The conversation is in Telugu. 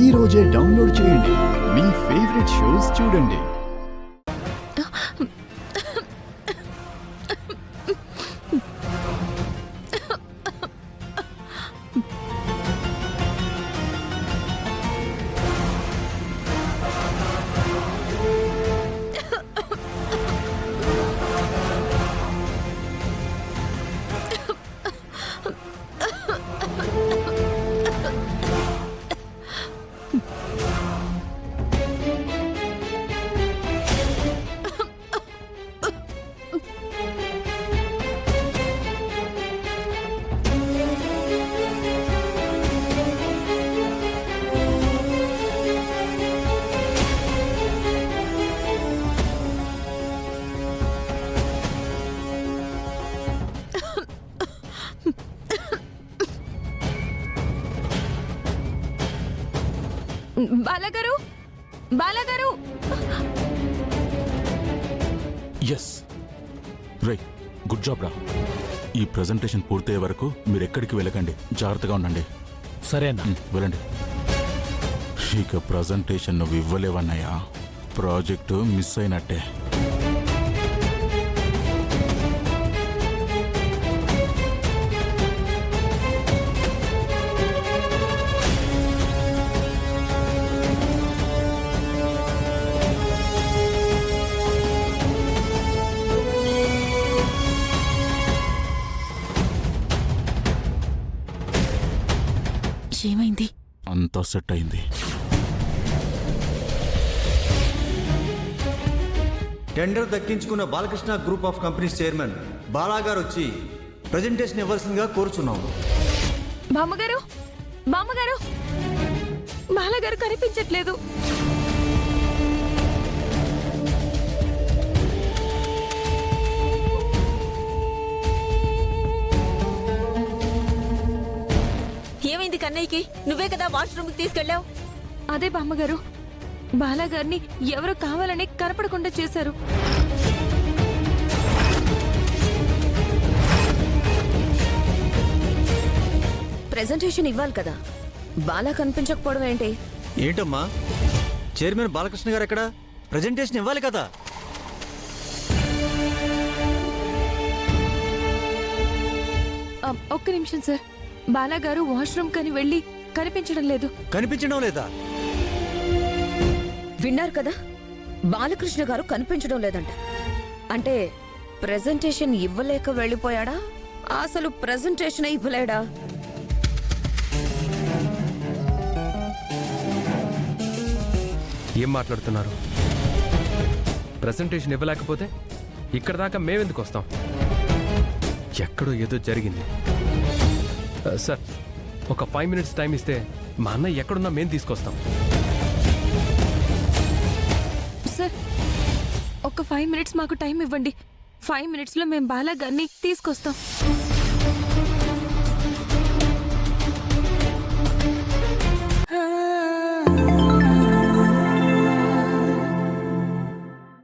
ఈ రోజే డౌన్లోడ్ చేయండి. మీ ఫేవరెట్ షోస్ చూడండి. బాలగారు, బాలగారు. ఎస్ రైట్, గుడ్ జాబ్ రా. ఈ ప్రెజెంటేషన్ పూర్తయ్యే వరకు మీరు ఎక్కడికి వెళ్ళకండి, జాగ్రత్తగా ఉండండి. సరేనా? వెళ్ళండి. ఇక ప్రెజెంటేషన్ నువ్వు ఇవ్వలేవన్నయ్యా, ప్రాజెక్టు మిస్ అయినట్టే. ఏమైంది? అంతా సెట్ అయింది. టెండర్ దక్కించుకున్న Balakrishna group of companies chairman బాలాగారు వచ్చి ప్రజెంటేషన్ ఇవ్వాల్సిందిగా కోరుచున్నాం. బామ్మగారు, బామ్మగారు, బాలగారు కనిపించట్లేదు. ఏమైంది కన్నయ్యకి? నువ్వే కదా వాష్రూమ్కి తీసుకెళ్ళావు. అదే బామ్మగారు, బాలగారిని ఎవరు కావాలని కనపడకుండా చేశారు. ప్రెజెంటేషన్ ఇవ్వాలి కదా, బాలా కనిపించకపోవడం ఏంటి? ఏంటమ్మా, చైర్మన్ బాలకృష్ణ గారు ఎక్కడ? ప్రజెంటేషన్ ఇవ్వాలి కదా. ఒక్క నిమిషం సార్, బాలగారు వాష్రూమ్ కని వెళ్ళి కనిపించడం లేదు. కనిపించడం లేదా? విన్నారు కదా, బాలకృష్ణ గారు కనిపించడం లేదంట. అంటే ప్రెజెంటేషన్ ఇవ్వలేక వెళ్ళిపోయాడా, అసలు ప్రెజెంటేషన్ ఇవ్వలేడా? ఏం మాట్లాడుతున్నారు? ప్రెజెంటేషన్ ఇవ్వలేకపోతే ఇక్కడ దాకా మేమెందుకు వస్తాం? ఎక్కడో ఏదో జరిగింది. సార్, ఒక 5 minutes టైం ఇస్తే మా అన్నయ్య ఎక్కడున్నా మేము తీసుకొస్తాం. సార్, ఒక 5 minutes మాకు టైం ఇవ్వండి. 5 minutesలో మేము బాలగారిని తీసుకొస్తాం.